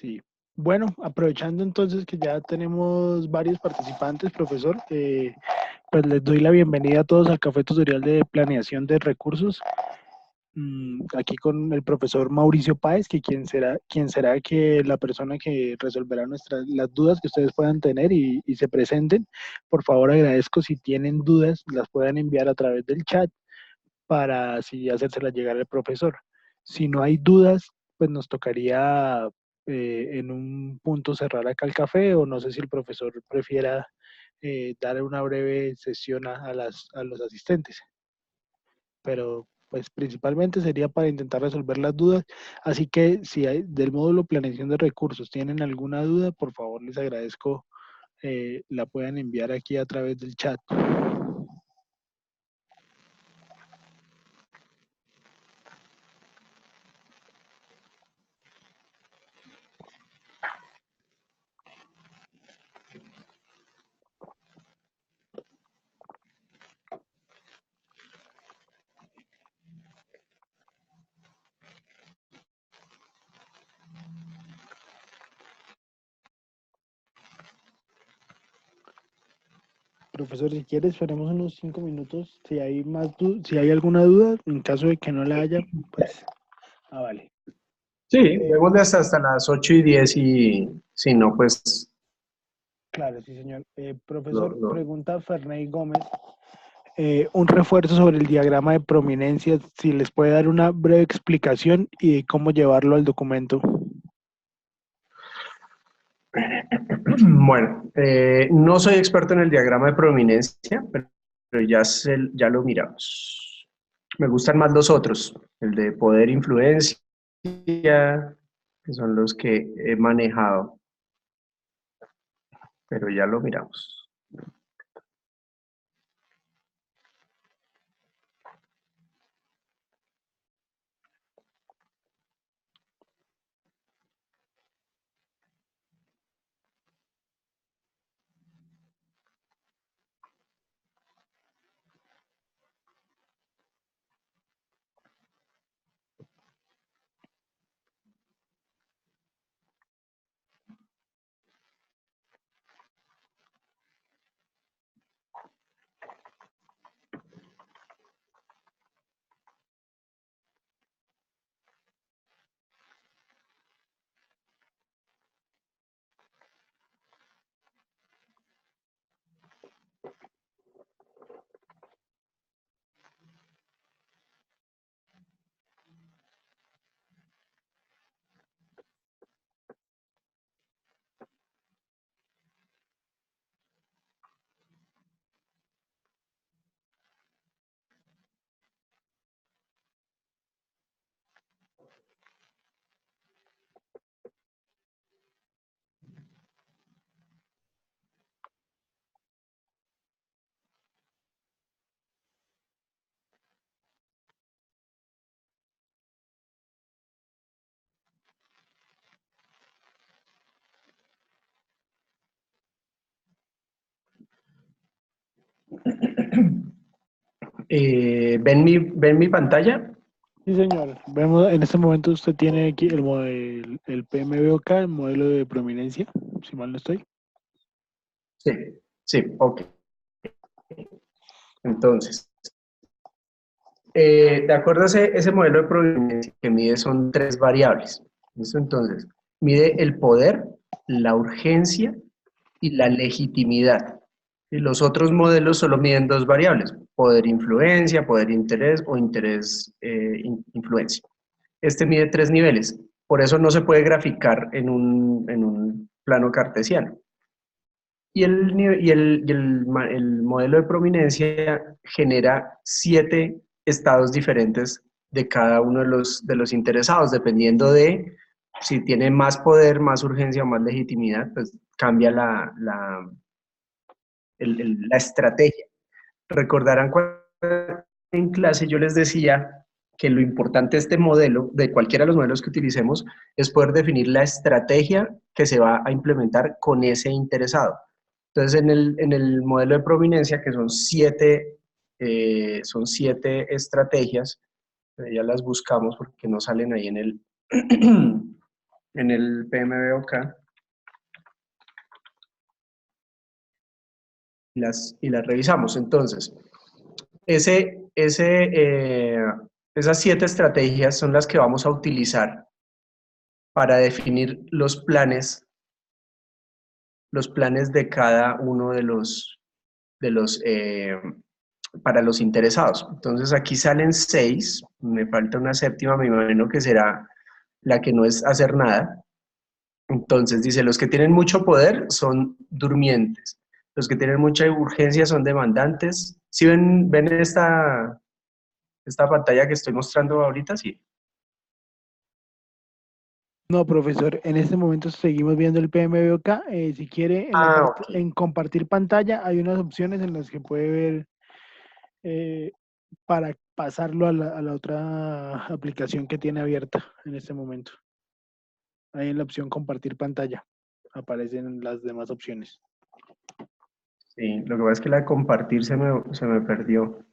Sí. Bueno, aprovechando entonces que ya tenemos varios participantes, profesor, pues les doy la bienvenida a todos al Café Tutorial de Planeación de Recursos. Aquí con el profesor Mauricio Páez, que quien será que la persona que resolverá las dudas que ustedes puedan tener y se presenten. Por favor, agradezco si tienen dudas, las puedan enviar a través del chat para así hacérselas llegar al profesor. Si no hay dudas, pues nos tocaría en un punto cerrar acá el café, o no sé si el profesor prefiera dar una breve sesión a los asistentes, pero pues principalmente sería para intentar resolver las dudas. Así que si hay, del módulo planeación de recursos tienen alguna duda, por favor les agradezco la puedan enviar aquí a través del chat. Profesor, si quiere, esperemos unos 5 minutos. Si hay si hay alguna duda, en caso de que no la haya, pues, vale. Sí, Eh, vemos hasta las 8:10 y si no, pues claro, sí, señor. no, Profesor, no. pregunta Ferney Gómez. Un refuerzo sobre el diagrama de prominencia, si les puede dar una breve explicación y cómo llevarlo al documento. Bueno, no soy experto en el diagrama de prominencia, pero ya lo miramos. Me gustan más los otros, el de poder influencia, que son los que he manejado, pero ya lo miramos. ¿Ven mi pantalla? Sí, señor. Vemos, en este momento usted tiene aquí el PMBOK, el modelo de prominencia, si mal no estoy. Sí, sí, ok. Entonces, de acuerdo a ese modelo de prominencia que mide son 3 variables. ¿Listo? Entonces, mide el poder, la urgencia y la legitimidad. Y los otros modelos solo miden 2 variables, poder influencia, poder interés o interés influencia. Este mide 3 niveles, por eso no se puede graficar en un plano cartesiano. El modelo de prominencia genera 7 estados diferentes de cada uno de los interesados, dependiendo de si tiene más poder, más urgencia o más legitimidad, pues cambia la estrategia. Recordarán cuando en clase yo les decía que lo importante de este modelo, de cualquiera de los modelos que utilicemos, es poder definir la estrategia que se va a implementar con ese interesado. Entonces, en el modelo de prominencia, que son siete estrategias, ya las buscamos porque no salen ahí en el PMBOK y las revisamos. Entonces, esas 7 estrategias son las que vamos a utilizar para definir los planes de cada uno para los interesados. Entonces aquí salen 6, me falta una séptima, me imagino que será la que no es hacer nada. Entonces dice, los que tienen mucho poder son durmientes, los que tienen mucha urgencia son demandantes. ¿Sí ven esta pantalla que estoy mostrando ahorita? Sí. No, profesor, en este momento seguimos viendo el PMBOK. Si quiere, en la Ah, parte, ok. en compartir pantalla hay unas opciones en las que puede ver para pasarlo a la otra aplicación que tiene abierta en este momento. Ahí en la opción compartir pantalla aparecen las demás opciones. Sí, lo que pasa es que la de compartir se me perdió.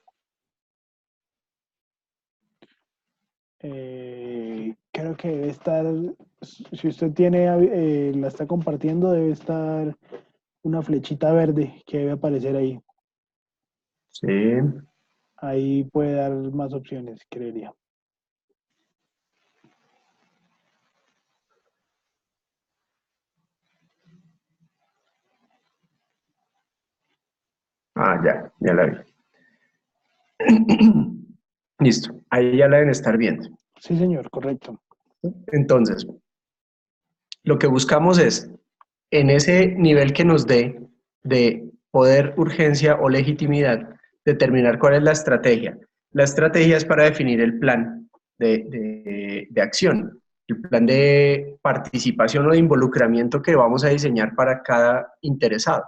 Creo que debe estar, si usted tiene, la está compartiendo, debe estar una flechita verde que debe aparecer ahí. Sí. Ahí puede dar más opciones, creería. Ah, ya la vi. Listo, ahí ya la deben estar viendo. Sí, señor, correcto. Entonces, lo que buscamos es, en ese nivel que nos dé de poder, urgencia o legitimidad, determinar cuál es la estrategia. La estrategia es para definir el plan de acción, el plan de participación o de involucramiento que vamos a diseñar para cada interesado.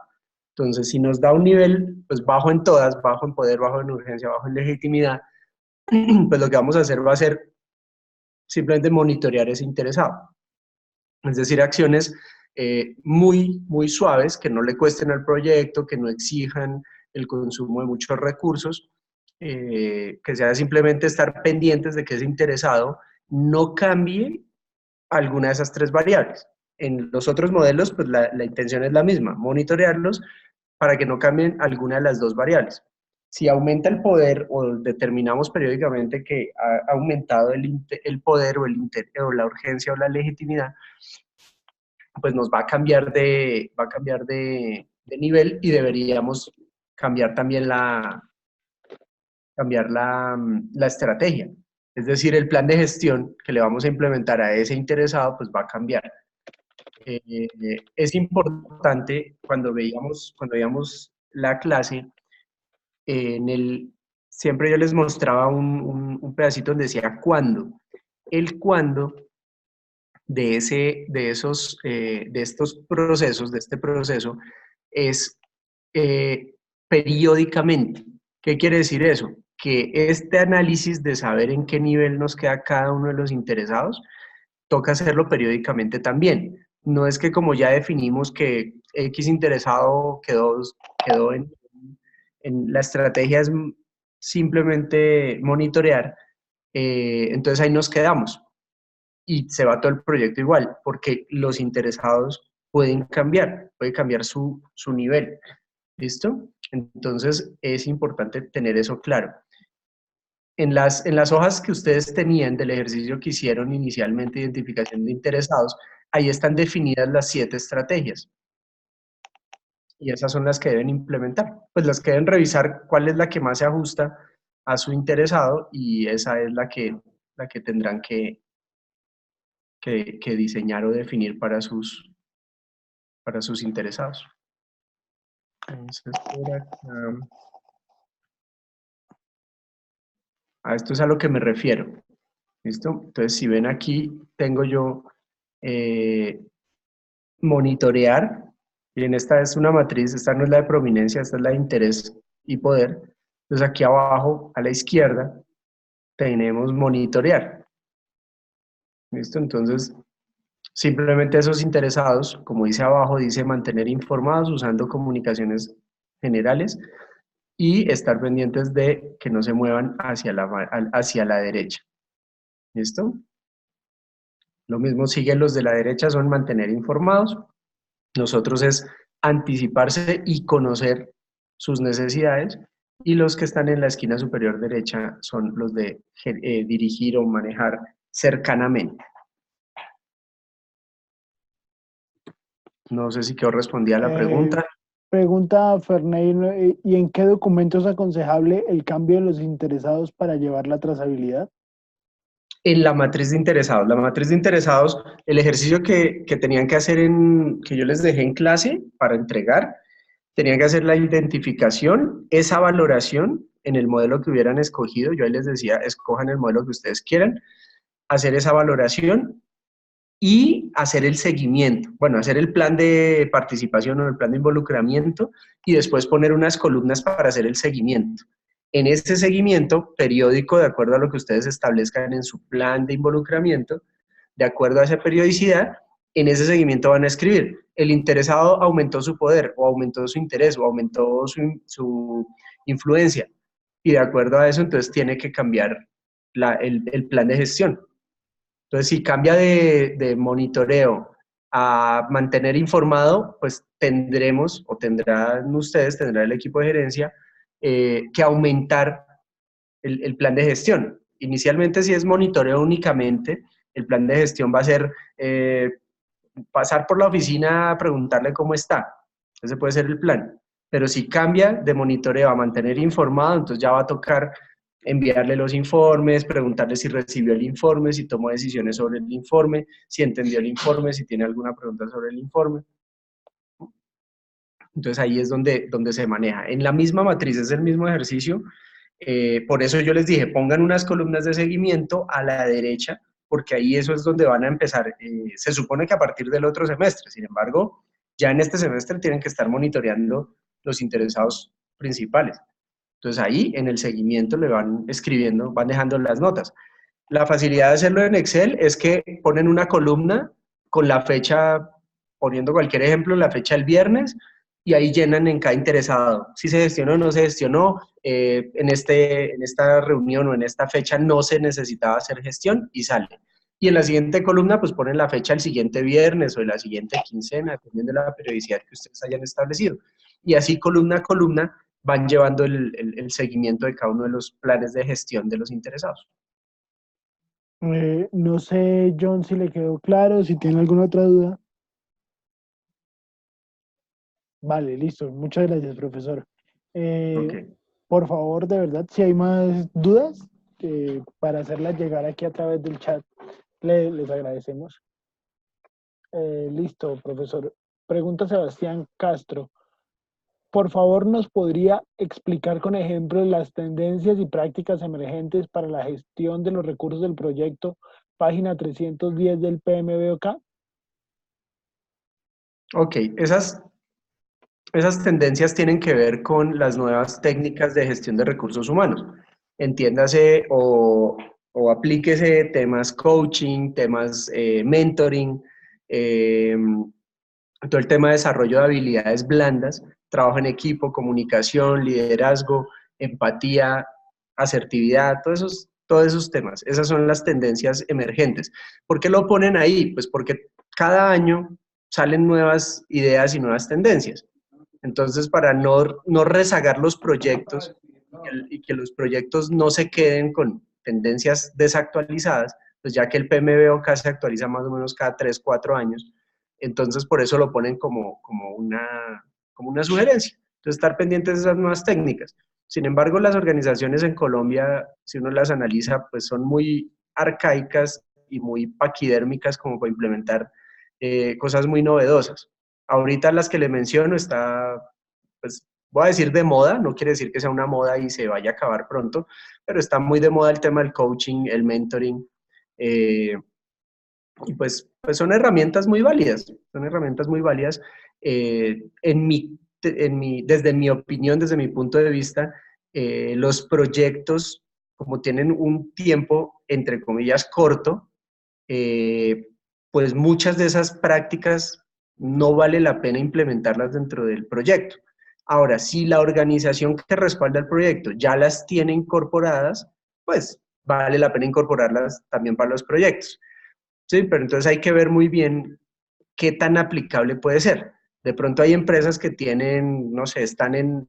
Entonces, si nos da un nivel pues bajo en todas, bajo en poder, bajo en urgencia, bajo en legitimidad, pues lo que vamos a hacer va a ser simplemente monitorear ese interesado. Es decir, acciones muy suaves que no le cuesten al proyecto, que no exijan el consumo de muchos recursos, que sea simplemente estar pendientes de que ese interesado no cambie alguna de esas 3 variables. En los otros modelos, pues la intención es la misma, monitorearlos para que no cambien alguna de las 2 variables. Si aumenta el poder o determinamos periódicamente que ha aumentado el poder o la urgencia o la legitimidad, pues nos va a cambiar de nivel y deberíamos cambiar también la estrategia. Es decir, el plan de gestión que le vamos a implementar a ese interesado, pues va a cambiar. Es importante cuando veíamos la clase, siempre yo les mostraba un pedacito donde decía cuándo. El cuándo de estos procesos, de este proceso, es periódicamente. ¿Qué quiere decir eso? Que este análisis de saber en qué nivel nos queda cada uno de los interesados, toca hacerlo periódicamente también. No es que como ya definimos que X interesado quedó en la estrategia es simplemente monitorear, entonces ahí nos quedamos y se va todo el proyecto igual, porque los interesados pueden cambiar, puede cambiar su nivel. ¿Listo? Entonces es importante tener eso claro. En las hojas que ustedes tenían del ejercicio que hicieron inicialmente, identificación de interesados, ahí están definidas las 7 estrategias. Y esas son las que deben implementar. Pues las que deben revisar cuál es la que más se ajusta a su interesado y esa es la que tendrán que diseñar o definir para sus interesados. Entonces, por acá, a esto es a lo que me refiero. ¿Listo? Entonces, si ven aquí, tengo yo eh, monitorear, y en esta es una matriz, esta no es la de prominencia, esta es la de interés y poder. Entonces, aquí abajo, a la izquierda, tenemos monitorear. ¿Listo? Entonces, simplemente esos interesados, como dice abajo, dice mantener informados usando comunicaciones generales y estar pendientes de que no se muevan hacia la derecha. ¿Listo? Lo mismo siguen los de la derecha, son mantener informados. Nosotros es anticiparse y conocer sus necesidades. Y los que están en la esquina superior derecha son los de dirigir o manejar cercanamente. No sé si quedó respondida la pregunta. Pregunta Ferney, ¿y en qué documento es aconsejable el cambio de los interesados para llevar la trazabilidad? En la matriz de interesados. La matriz de interesados, el ejercicio que tenían que hacer, que yo les dejé en clase para entregar, tenían que hacer la identificación, esa valoración en el modelo que hubieran escogido. Yo ahí les decía, escojan el modelo que ustedes quieran, hacer esa valoración y hacer el seguimiento. Bueno, hacer el plan de participación o el plan de involucramiento y después poner unas columnas para hacer el seguimiento. En este seguimiento periódico, de acuerdo a lo que ustedes establezcan en su plan de involucramiento, de acuerdo a esa periodicidad, en ese seguimiento van a escribir, el interesado aumentó su poder, o aumentó su interés, o aumentó su influencia, y de acuerdo a eso, entonces tiene que cambiar el plan de gestión. Entonces, si cambia de monitoreo a mantener informado, pues tendremos, o tendrán ustedes, tendrá el equipo de gerencia, que aumentar el plan de gestión. Inicialmente, si es monitoreo únicamente, el plan de gestión va a ser pasar por la oficina a preguntarle cómo está. Ese puede ser el plan. Pero si cambia de monitoreo a mantener informado, entonces ya va a tocar enviarle los informes, preguntarle si recibió el informe, si tomó decisiones sobre el informe, si entendió el informe, si tiene alguna pregunta sobre el informe. Entonces ahí es donde se maneja. En la misma matriz es el mismo ejercicio, por eso yo les dije, pongan unas columnas de seguimiento a la derecha, porque ahí eso es donde van a empezar. Se supone que a partir del otro semestre, sin embargo, ya en este semestre tienen que estar monitoreando los interesados principales. Entonces ahí en el seguimiento le van escribiendo, van dejando las notas. La facilidad de hacerlo en Excel es que ponen una columna con la fecha, poniendo cualquier ejemplo, la fecha del viernes, y ahí llenan en cada interesado. Si se gestionó o no se gestionó, en esta reunión o en esta fecha no se necesitaba hacer gestión y sale. Y en la siguiente columna, pues ponen la fecha del siguiente viernes o de la siguiente quincena, dependiendo de la periodicidad que ustedes hayan establecido. Y así columna a columna van llevando el seguimiento de cada uno de los planes de gestión de los interesados. No sé, John, si le quedó claro, si tiene alguna otra duda. Vale, listo. Muchas gracias, profesor. Okay. Por favor, de verdad, si hay más dudas, para hacerlas llegar aquí a través del chat, les agradecemos. Listo, profesor. Pregunta Sebastián Castro. Por favor, ¿nos podría explicar con ejemplos las tendencias y prácticas emergentes para la gestión de los recursos del proyecto, página 310 del PMBOK? Ok, esas tendencias tienen que ver con las nuevas técnicas de gestión de recursos humanos. Entiéndase o aplíquese temas coaching, temas mentoring, todo el tema de desarrollo de habilidades blandas, trabajo en equipo, comunicación, liderazgo, empatía, asertividad, todos esos temas. Esas son las tendencias emergentes. ¿Por qué lo ponen ahí? Pues porque cada año salen nuevas ideas y nuevas tendencias. Entonces, para no rezagar los proyectos y que los proyectos no se queden con tendencias desactualizadas, pues ya que el PMBOK se actualiza más o menos cada 3, 4 años, entonces por eso lo ponen como una sugerencia. Entonces, estar pendientes de esas nuevas técnicas. Sin embargo, las organizaciones en Colombia, si uno las analiza, pues son muy arcaicas y muy paquidérmicas como para implementar cosas muy novedosas. Ahorita las que le menciono está, pues voy a decir de moda, no quiere decir que sea una moda y se vaya a acabar pronto, pero está muy de moda el tema del coaching, el mentoring, y pues son herramientas muy válidas, desde mi opinión, desde mi punto de vista, los proyectos, como tienen un tiempo, entre comillas, corto, pues muchas de esas prácticas no vale la pena implementarlas dentro del proyecto. Ahora, si la organización que respalda el proyecto ya las tiene incorporadas, pues vale la pena incorporarlas también para los proyectos. Sí, pero entonces hay que ver muy bien qué tan aplicable puede ser. De pronto hay empresas que tienen, no sé, están en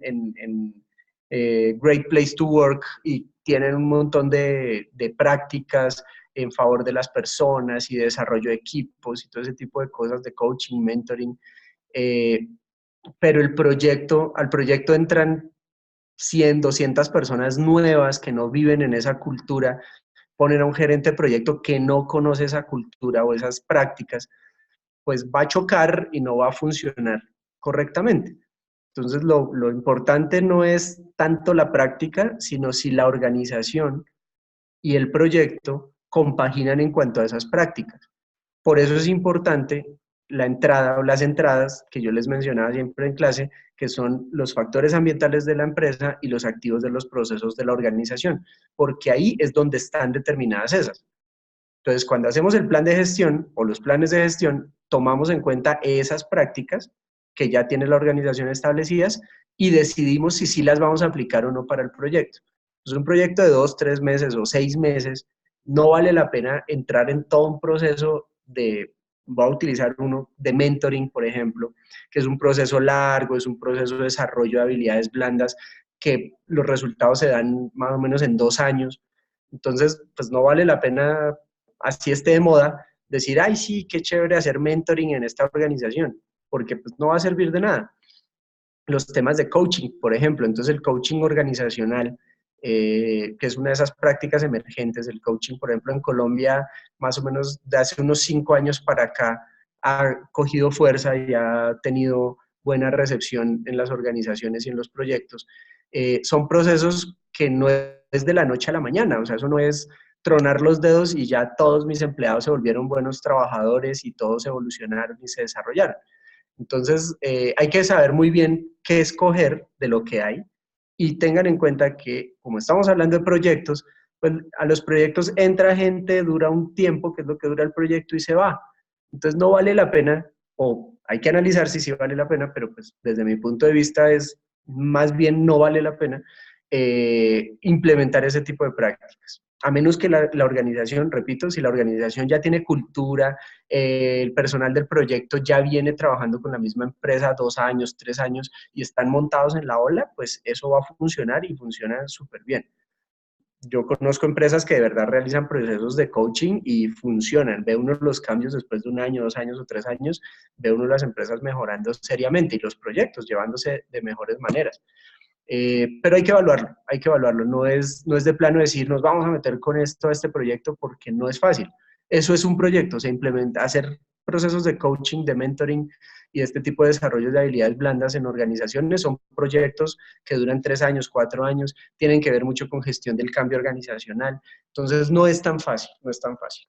Great Place to Work y tienen un montón de prácticas en favor de las personas y de desarrollo de equipos y todo ese tipo de cosas de coaching, mentoring. eh, pero al proyecto entran 100, 200 personas nuevas que no viven en esa cultura, poner a un gerente de proyecto que no conoce esa cultura o esas prácticas, pues va a chocar y no va a funcionar correctamente. Entonces, lo importante no es tanto la práctica, sino si la organización y el proyecto compaginan en cuanto a esas prácticas. Por eso es importante la entrada o las entradas que yo les mencionaba siempre en clase, que son los factores ambientales de la empresa y los activos de los procesos de la organización, porque ahí es donde están determinadas esas. Entonces, cuando hacemos el plan de gestión o los planes de gestión, tomamos en cuenta esas prácticas que ya tiene la organización establecidas y decidimos si sí las vamos a aplicar o no para el proyecto. Entonces, un proyecto de 2, 3 meses o 6 meses, no vale la pena entrar en todo un proceso de, voy a utilizar uno, de mentoring, por ejemplo, que es un proceso largo, es un proceso de desarrollo de habilidades blandas, que los resultados se dan más o menos en 2 años. Entonces, pues no vale la pena, así esté de moda, decir, ay, sí, qué chévere hacer mentoring en esta organización, porque pues no va a servir de nada. Los temas de coaching, por ejemplo, entonces el coaching organizacional, que es una de esas prácticas emergentes, el coaching, por ejemplo, en Colombia, más o menos de hace unos 5 años para acá, ha cogido fuerza y ha tenido buena recepción en las organizaciones y en los proyectos. Son procesos que no es de la noche a la mañana, o sea, eso no es tronar los dedos y ya todos mis empleados se volvieron buenos trabajadores y todos evolucionaron y se desarrollaron. Entonces, hay que saber muy bien qué escoger de lo que hay y tengan en cuenta que, como estamos hablando de proyectos, pues a los proyectos entra gente, dura un tiempo, que es lo que dura el proyecto, y se va. Entonces, no vale la pena, o hay que analizar si sí vale la pena, pero pues desde mi punto de vista es más bien no vale la pena implementar ese tipo de prácticas. A menos que la organización, repito, si la organización ya tiene cultura, el personal del proyecto ya viene trabajando con la misma empresa 2 años, 3 años y están montados en la ola, pues eso va a funcionar y funciona súper bien. Yo conozco empresas que de verdad realizan procesos de coaching y funcionan. Ve uno los cambios después de 1 año, 2 años o 3 años, ve uno las empresas mejorando seriamente y los proyectos llevándose de mejores maneras. Pero hay que evaluarlo. No es de plano decir, nos vamos a meter con esto a este proyecto porque no es fácil. Eso es un proyecto, se implementa, hacer procesos de coaching, de mentoring y este tipo de desarrollo de habilidades blandas en organizaciones son proyectos que duran 3 años, 4 años, tienen que ver mucho con gestión del cambio organizacional. Entonces no es tan fácil, no es tan fácil.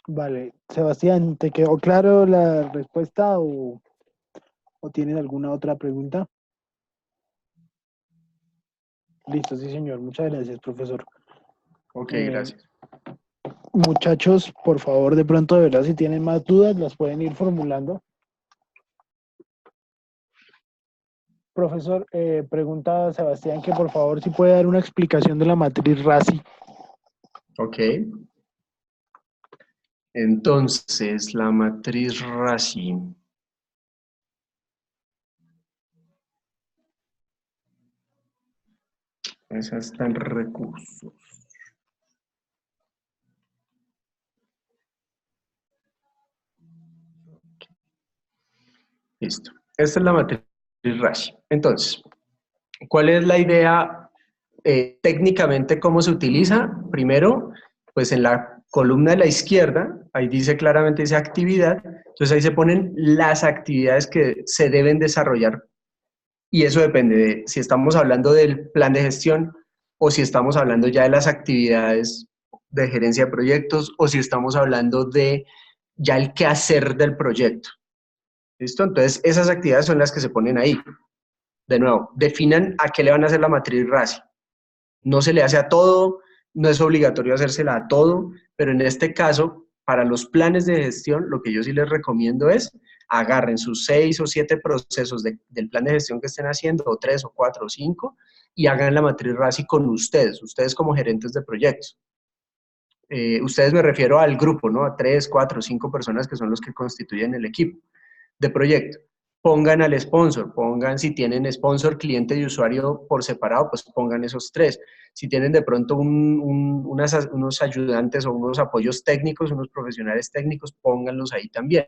Vale, Sebastián, ¿te quedó claro la respuesta o tienes alguna otra pregunta? Listo, sí, señor. Muchas gracias, profesor. Ok, Eh, gracias. Muchachos, por favor, de pronto, de verdad, si tienen más dudas, las pueden ir formulando. Profesor, pregunta a Sebastián que por favor si puede dar una explicación de la matriz RACI. Ok. Entonces, la matriz RACI. Esa está en recursos. Listo. Esta es la matriz RACI. Entonces, ¿cuál es la idea técnicamente cómo se utiliza? Primero, pues en la columna de la izquierda, ahí dice claramente esa actividad, entonces ahí se ponen las actividades que se deben desarrollar y eso depende de si estamos hablando del plan de gestión o si estamos hablando ya de las actividades de gerencia de proyectos o si estamos hablando de ya el quehacer del proyecto. ¿Listo? Entonces, esas actividades son las que se ponen ahí. De nuevo, definan a qué le van a hacer la matriz RACI. No se le hace a todo, no es obligatorio hacérsela a todo, pero en este caso, para los planes de gestión, lo que yo sí les recomiendo es agarren sus 6 o 7 procesos del plan de gestión que estén haciendo, o 3 o 4 o 5, y hagan la matriz RACI con ustedes como gerentes de proyectos. Ustedes me refiero al grupo, ¿no? A 3, 4, 5 personas que son los que constituyen el equipo de proyecto. Pongan al sponsor, pongan si tienen sponsor, cliente y usuario por separado, pues pongan esos 3. Si tienen de pronto unos ayudantes o unos apoyos técnicos, unos profesionales técnicos, pónganlos ahí también.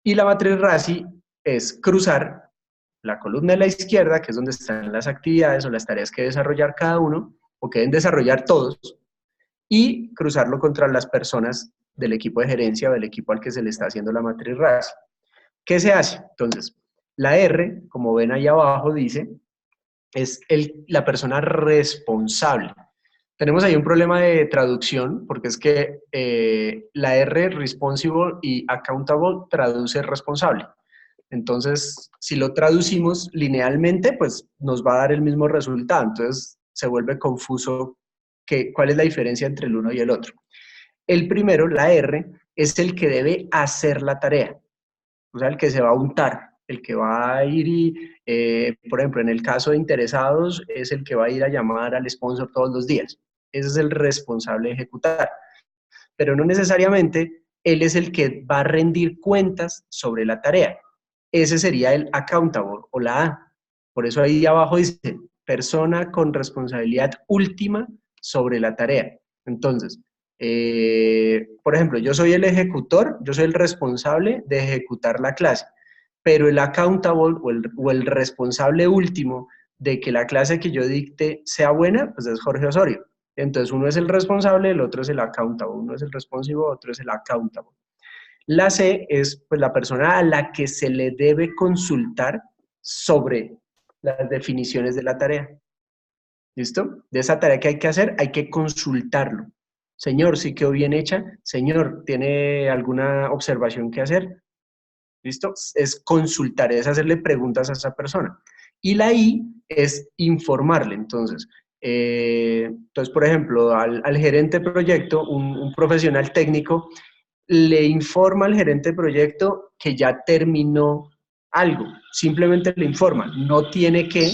Y la matriz RACI es cruzar la columna de la izquierda, que es donde están las actividades o las tareas que desarrollar cada uno, o que deben desarrollar todos, y cruzarlo contra las personas del equipo de gerencia o del equipo al que se le está haciendo la matriz RACI. ¿Qué se hace? Entonces, la R, como ven ahí abajo, dice, es la persona responsable. Tenemos ahí un problema de traducción, porque es que la R, responsible, y accountable traduce responsable. Entonces, si lo traducimos linealmente, pues nos va a dar el mismo resultado. Entonces, se vuelve confuso cuál es la diferencia entre el uno y el otro. El primero, la R, es el que debe hacer la tarea. O sea, el que se va a untar, el que va a ir y, por ejemplo, en el caso de interesados, es el que va a ir a llamar al sponsor todos los días. Ese es el responsable de ejecutar. Pero no necesariamente él es el que va a rendir cuentas sobre la tarea. Ese sería el accountable o la A. Por eso ahí abajo dice, persona con responsabilidad última sobre la tarea. Entonces, por ejemplo, yo soy el ejecutor, yo soy el responsable de ejecutar la clase, pero el accountable o el responsable último de que la clase que yo dicte sea buena, pues es Jorge Osorio. Entonces uno es el responsable, el otro es el accountable, uno es el responsive, otro es el accountable. La C es pues, la persona a la que se le debe consultar sobre las definiciones de la tarea. ¿Listo? De esa tarea que hay que hacer, hay que consultarlo. Señor, ¿sí quedó bien hecha? Señor, ¿tiene alguna observación que hacer? ¿Listo? Es consultar, es hacerle preguntas a esa persona. Y la I es informarle. Entonces por ejemplo, al gerente de proyecto, un profesional técnico, le informa al gerente de proyecto que ya terminó algo. Simplemente le informa. No tiene que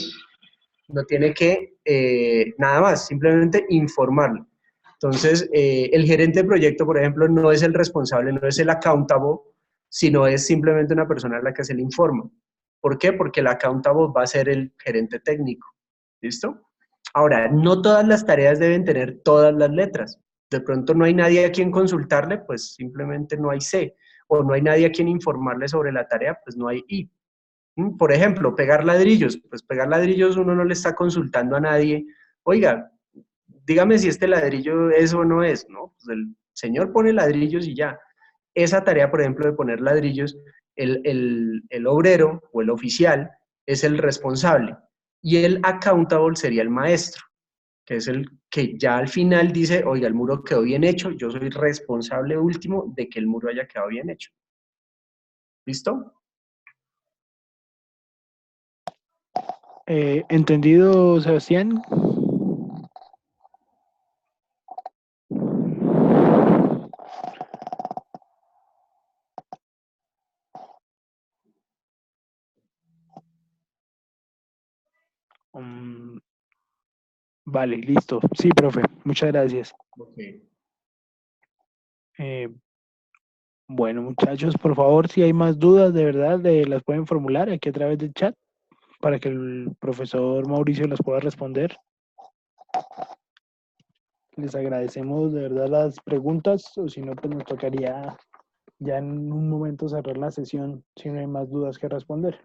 nada más, simplemente informarlo. Entonces, el gerente de proyecto, por ejemplo, no es el responsable, no es el accountable, sino es simplemente una persona a la que se le informa. ¿Por qué? Porque el accountable va a ser el gerente técnico. ¿Listo? Ahora, no todas las tareas deben tener todas las letras. De pronto no hay nadie a quien consultarle, pues simplemente no hay C. O no hay nadie a quien informarle sobre la tarea, pues no hay I. Por ejemplo, pegar ladrillos. Pues pegar ladrillos uno no le está consultando a nadie. Oiga, dígame si este ladrillo es o no es, ¿no? Pues el señor pone ladrillos y ya. Esa tarea, por ejemplo, de poner ladrillos, el obrero o el oficial es el responsable y el accountable sería el maestro, que es el que ya al final dice, oiga, el muro quedó bien hecho, yo soy responsable último de que el muro haya quedado bien hecho. ¿Listo? ¿Entendido, Sebastián? Um, vale, listo. Sí, profe, muchas gracias. Okay. Eh, bueno, muchachos, por favor, si hay más dudas, de verdad, las pueden formular aquí a través del chat para que el profesor Mauricio las pueda responder. Les agradecemos de verdad las preguntas, o si no, pues nos tocaría ya en un momento cerrar la sesión si no hay más dudas que responder.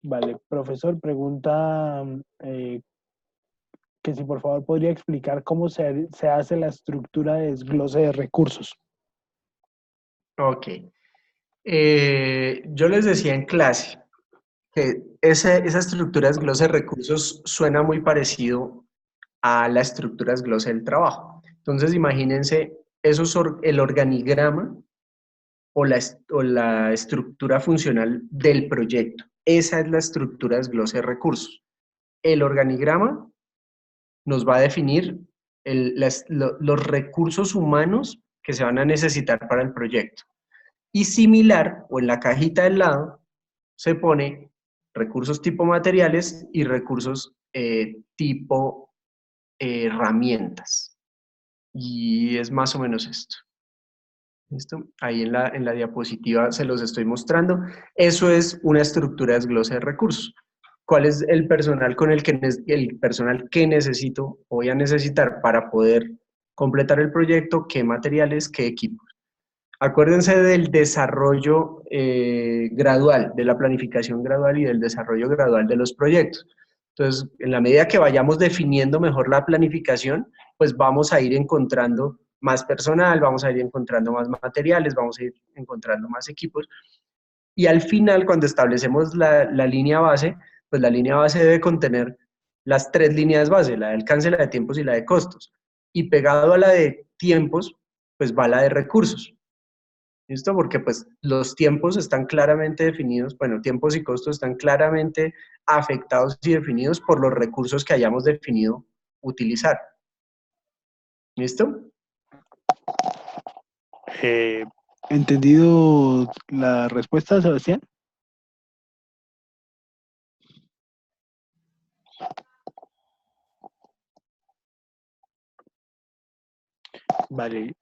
Vale, profesor, pregunta que si por favor podría explicar cómo se hace la estructura de desglose de recursos. Ok. Yo les decía en clase que esa estructura de desglose de recursos suena muy parecido a la estructura de desglose del trabajo. Entonces, imagínense el organigrama o la estructura funcional del proyecto. Esa es la estructura de desglose de recursos. El organigrama nos va a definir los recursos humanos que se van a necesitar para el proyecto. Y similar, o en la cajita del lado, se pone recursos tipo materiales y recursos tipo herramientas. Y es más o menos esto. ¿Listo? Ahí en la diapositiva se los estoy mostrando. Eso es una estructura de desglose de recursos. ¿Cuál es el personal el personal que necesito o voy a necesitar para poder completar el proyecto? ¿Qué materiales? ¿Qué equipos? Acuérdense del desarrollo gradual, de la planificación gradual y del desarrollo gradual de los proyectos. Entonces, en la medida que vayamos definiendo mejor la planificación, pues vamos a ir encontrando más personal, vamos a ir encontrando más materiales, vamos a ir encontrando más equipos. Y al final, cuando establecemos la línea base, pues la línea base debe contener las tres líneas base, la de alcance, la de tiempos y la de costos. Y pegado a la de tiempos, pues va la de recursos. ¿Listo? Porque pues los tiempos están claramente definidos, bueno, tiempos y costos están claramente afectados y definidos por los recursos que hayamos definido utilizar. ¿Listo? ¿Entendido la respuesta, Sebastián? Vale.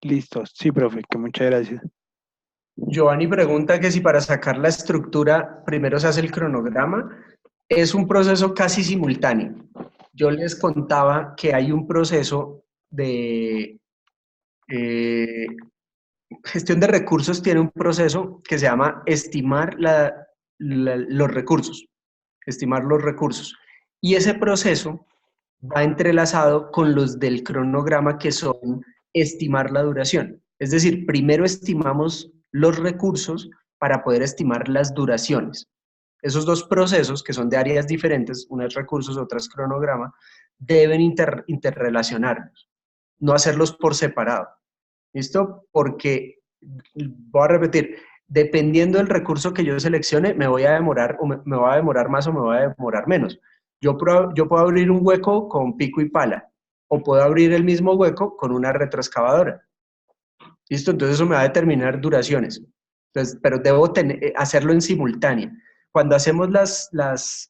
Listo. Sí, profe, que muchas gracias. Giovanni pregunta que si para sacar la estructura primero se hace el cronograma. Es un proceso casi simultáneo. Yo les contaba que hay un proceso de gestión de recursos, tiene un proceso que se llama estimar los recursos, estimar los recursos. Y ese proceso va entrelazado con los del cronograma, que son estimar la duración. Es decir, primero estimamos los recursos para poder estimar las duraciones. Esos dos procesos, que son de áreas diferentes, una es recursos, otra es cronograma, deben interrelacionarlos, no hacerlos por separado. ¿Listo? Porque, voy a repetir, dependiendo del recurso que yo seleccione, me voy a demorar, o me va a demorar más o me va a demorar menos. Yo puedo abrir un hueco con pico y pala, o puedo abrir el mismo hueco con una retroexcavadora. ¿Listo? Entonces eso me va a determinar duraciones. Entonces, pero debo hacerlo en simultánea. Cuando hacemos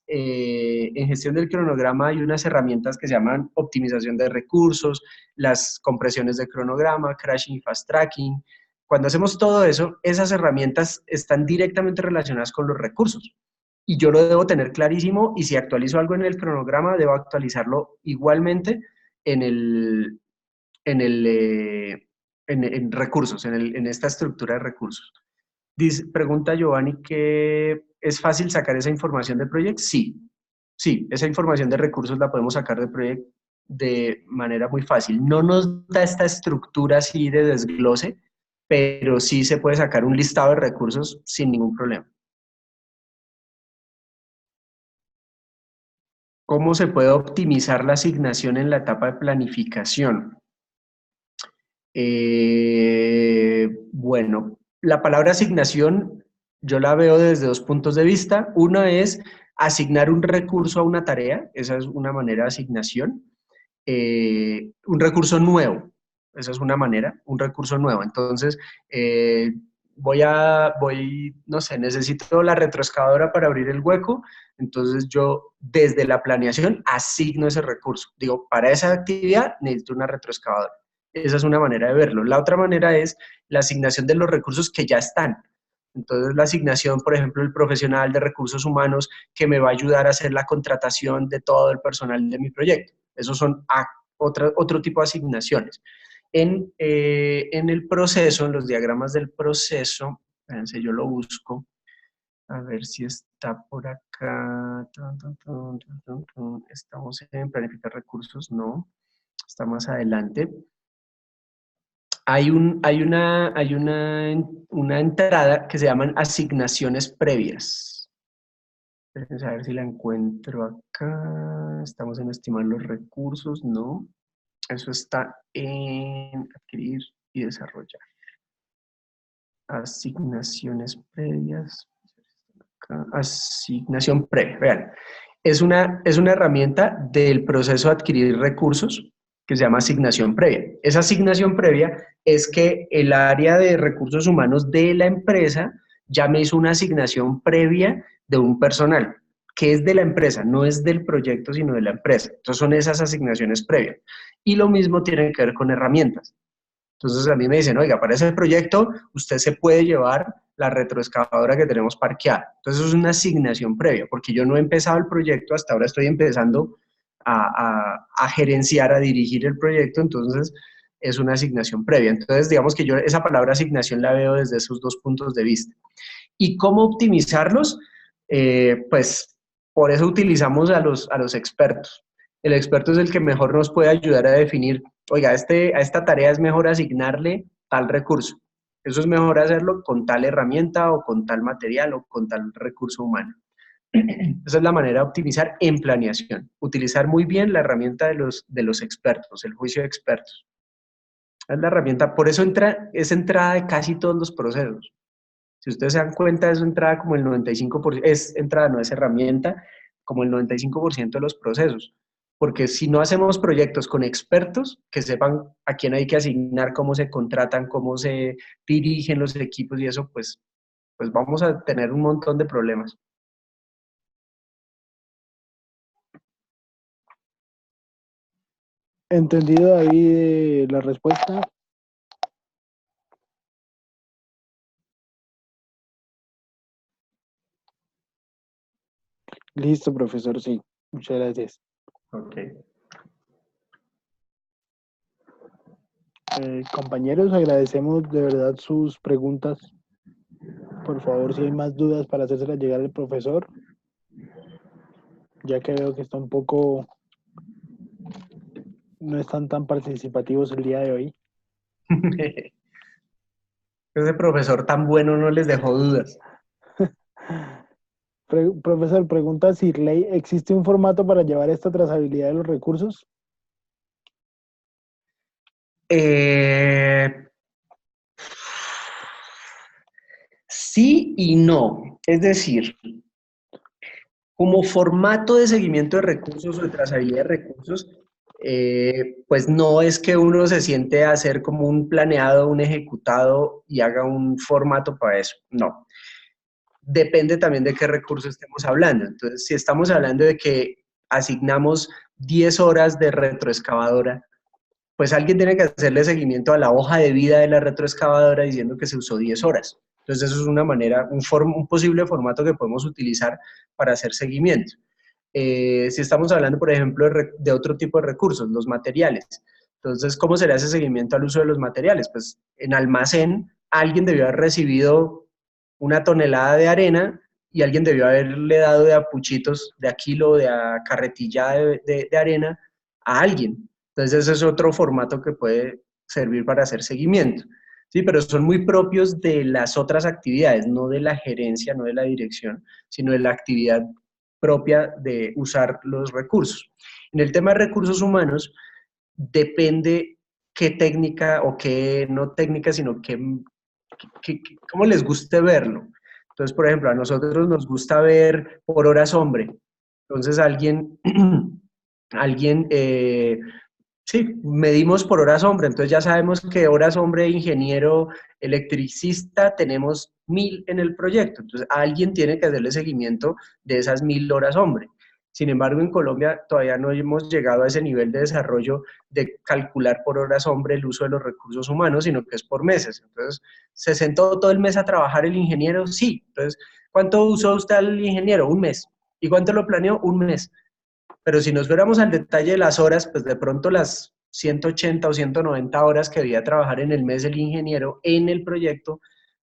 en gestión del cronograma hay unas herramientas que se llaman optimización de recursos, las compresiones de cronograma, crashing y fast tracking. Cuando hacemos todo eso, esas herramientas están directamente relacionadas con los recursos. Y yo lo debo tener clarísimo, y si actualizo algo en el cronograma, debo actualizarlo igualmente en en recursos, en esta estructura de recursos. Pregunta Giovanni que ¿es fácil sacar esa información de Project? Sí, sí, esa información de recursos la podemos sacar de Project de manera muy fácil. No nos da esta estructura así de desglose, pero sí se puede sacar un listado de recursos sin ningún problema. ¿Cómo se puede optimizar la asignación en la etapa de planificación? Bueno, la palabra asignación yo la veo desde dos puntos de vista. Uno es asignar un recurso a una tarea, esa es una manera de asignación. Un recurso nuevo, esa es una manera, un recurso nuevo. Entonces, no sé, necesito la retroexcavadora para abrir el hueco, entonces yo desde la planeación asigno ese recurso. Digo, para esa actividad necesito una retroexcavadora. Esa es una manera de verlo. La otra manera es la asignación de los recursos que ya están. Entonces, la asignación, por ejemplo, el profesional de recursos humanos que me va a ayudar a hacer la contratación de todo el personal de mi proyecto. Esos son otro tipo de asignaciones. En el proceso, en los diagramas del proceso, espérense, yo lo busco, a ver si está por acá. Estamos en planificar recursos, no, está más adelante. Hay una entrada que se llaman asignaciones previas. Vamos a ver si la encuentro acá. Estamos en estimar los recursos, no. Eso está en adquirir y desarrollar. Asignaciones previas. Acá. Asignación previa. Vean, es una herramienta del proceso de adquirir recursos que se llama asignación previa. Esa asignación previa es que el área de recursos humanos de la empresa ya me hizo una asignación previa de un personal, que es de la empresa, no es del proyecto, sino de la empresa. Entonces son esas asignaciones previas. Y lo mismo tiene que ver con herramientas. Entonces a mí me dicen, oiga, para ese proyecto usted se puede llevar la retroexcavadora que tenemos parqueada. Entonces eso es una asignación previa, porque yo no he empezado el proyecto, hasta ahora estoy empezando a gerenciar, a dirigir el proyecto, entonces es una asignación previa. Entonces digamos que yo esa palabra asignación la veo desde esos dos puntos de vista. ¿Y cómo optimizarlos? Pues por eso utilizamos a los expertos. El experto es el que mejor nos puede ayudar a definir, oiga, a esta tarea es mejor asignarle tal recurso. Eso es mejor hacerlo con tal herramienta o con tal material o con tal recurso humano. Esa es la manera de optimizar en planeación. Utilizar muy bien la herramienta de los expertos, el juicio de expertos. Es la herramienta, por eso es entrada de casi todos los procesos. Si ustedes se dan cuenta, es entrada como el 95%, es entrada, no es herramienta, como el 95% de los procesos. Porque si no hacemos proyectos con expertos que sepan a quién hay que asignar, cómo se contratan, cómo se dirigen los equipos y eso, pues vamos a tener un montón de problemas. Entendido ahí la respuesta. Listo, profesor, sí. Muchas gracias. Ok. Compañeros, agradecemos de verdad sus preguntas. Por favor, si hay más dudas para hacérselas llegar al profesor, ya que veo que está un poco, no están tan participativos el día de hoy. Ese profesor tan bueno no les dejó dudas. Profesor, pregunta Sirley, ¿existe un formato para llevar esta trazabilidad de los recursos? Sí y no. Es decir, como formato de seguimiento de recursos o de trazabilidad de recursos, pues no es que uno se siente a hacer como un planeado, un ejecutado y haga un formato para eso. No. Depende también de qué recurso estemos hablando. Entonces, si estamos hablando de que asignamos 10 horas de retroexcavadora, pues alguien tiene que hacerle seguimiento a la hoja de vida de la retroexcavadora diciendo que se usó 10 horas. Entonces, eso es una manera, un posible formato que podemos utilizar para hacer seguimiento. Si estamos hablando, por ejemplo, de otro tipo de recursos, los materiales. Entonces, ¿cómo se le hace seguimiento al uso de los materiales? Pues en almacén alguien debió haber recibido una tonelada de arena y alguien debió haberle dado de a puchitos, de a kilo, de a carretilla de arena a alguien. Entonces, ese es otro formato que puede servir para hacer seguimiento. Sí, pero son muy propios de las otras actividades, no de la gerencia, no de la dirección, sino de la actividad propia de usar los recursos. En el tema de recursos humanos, depende qué técnica o qué no técnica, sino cómo les guste verlo. Entonces, por ejemplo, a nosotros nos gusta ver por horas hombre. Entonces, alguien sí, medimos por horas hombre, entonces ya sabemos que horas hombre, ingeniero, electricista, tenemos 1000 en el proyecto, entonces alguien tiene que hacerle seguimiento de esas 1000 horas hombre. Sin embargo, en Colombia todavía no hemos llegado a ese nivel de desarrollo de calcular por horas hombre el uso de los recursos humanos, sino que es por meses. Entonces, ¿se sentó todo el mes a trabajar el ingeniero? Sí. Entonces, ¿cuánto usó usted el ingeniero? Un mes. ¿Y cuánto lo planeó? Un mes. Pero si nos fuéramos al detalle de las horas, pues de pronto las 180 o 190 horas que debía trabajar en el mes el ingeniero en el proyecto,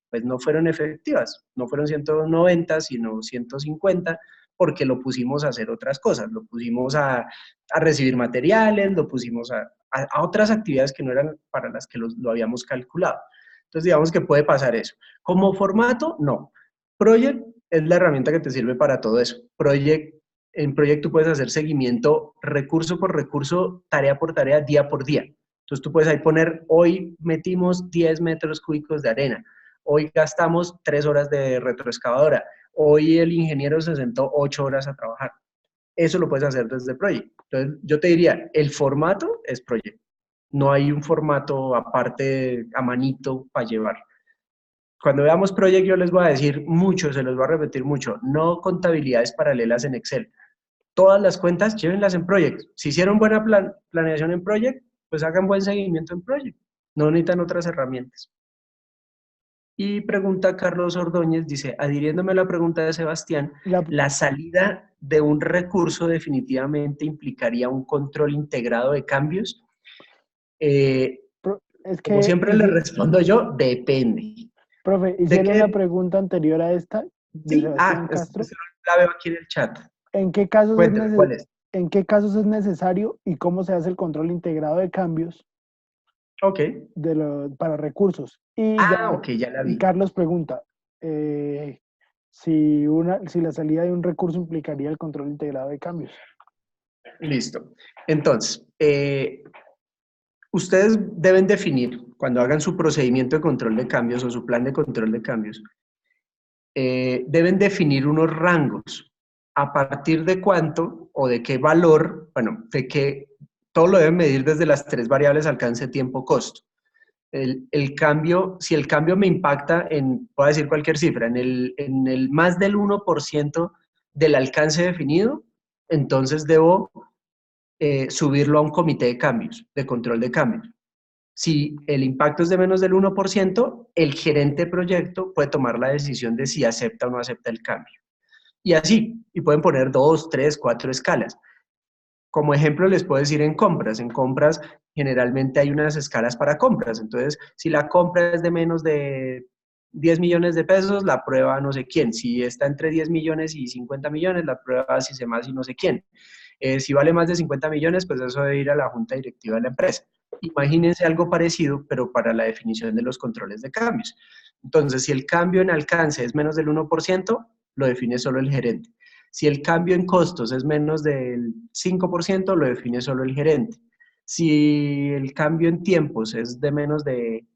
pues no fueron efectivas, no fueron 190, sino 150, porque lo pusimos a hacer otras cosas, lo pusimos a recibir materiales, lo pusimos a otras actividades que no eran para las que lo habíamos calculado. Entonces digamos que puede pasar eso. Como formato, no. Project es la herramienta que te sirve para todo eso. En Project tú puedes hacer seguimiento recurso por recurso, tarea por tarea, día por día. Entonces tú puedes ahí poner, hoy metimos 10 metros cúbicos de arena, hoy gastamos 3 horas de retroexcavadora, hoy el ingeniero se sentó 8 horas a trabajar. Eso lo puedes hacer desde Project. Entonces yo te diría, el formato es Project. No hay un formato aparte a manito para llevar. Cuando veamos Project yo les voy a decir mucho, se los voy a repetir mucho, no contabilidades paralelas en Excel. Todas las cuentas llévenlas en Project. Si hicieron buena planeación en Project, pues hagan buen seguimiento en Project. No necesitan otras herramientas. Y pregunta Carlos Ordóñez, dice, adhiriéndome a la pregunta de Sebastián, ¿la salida de un recurso definitivamente implicaría un control integrado de cambios? Es Como que, siempre le respondo yo, depende. profe, ¿De hicieron una qué? pregunta anterior a esta de Sí, Sebastián Castro. la veo aquí en el chat. ¿En qué casos es Cuénteme, ¿cuál es? ¿En qué casos es necesario y cómo se hace el control integrado de cambios Ok. para recursos? Ok, ya la Y vi. Carlos pregunta, si la salida de un recurso implicaría el control integrado de cambios. Listo. Entonces, ustedes deben definir, cuando hagan su procedimiento de control de cambios o su plan de control de cambios, deben definir unos rangos. ¿A partir de cuánto o de qué valor? Bueno, de qué, todo lo deben medir desde las tres variables alcance, tiempo, costo. El cambio, si el cambio me impacta en, puedo decir cualquier cifra, en el más del 1% del alcance definido, entonces debo subirlo a un comité de cambios, de control de cambios. Si el impacto es de menos del 1%, el gerente de proyecto puede tomar la decisión de si acepta o no acepta el cambio. Y así, y pueden poner 2, 3, 4 escalas. Como ejemplo les puedo decir en compras. En compras generalmente hay unas escalas para compras. Entonces, si la compra es de menos de 10 millones de pesos, la prueba no sé quién. Si está entre 10 millones y 50 millones, la prueba si se más y no sé quién. Si vale más de 50 millones, pues eso debe ir a la junta directiva de la empresa. Imagínense algo parecido, pero para la definición de los controles de cambios. Entonces, si el cambio en alcance es menos del 1%, lo define solo el gerente. Si el cambio en costos es menos del 5%, lo define solo el gerente. Si el cambio en tiempos es de menos de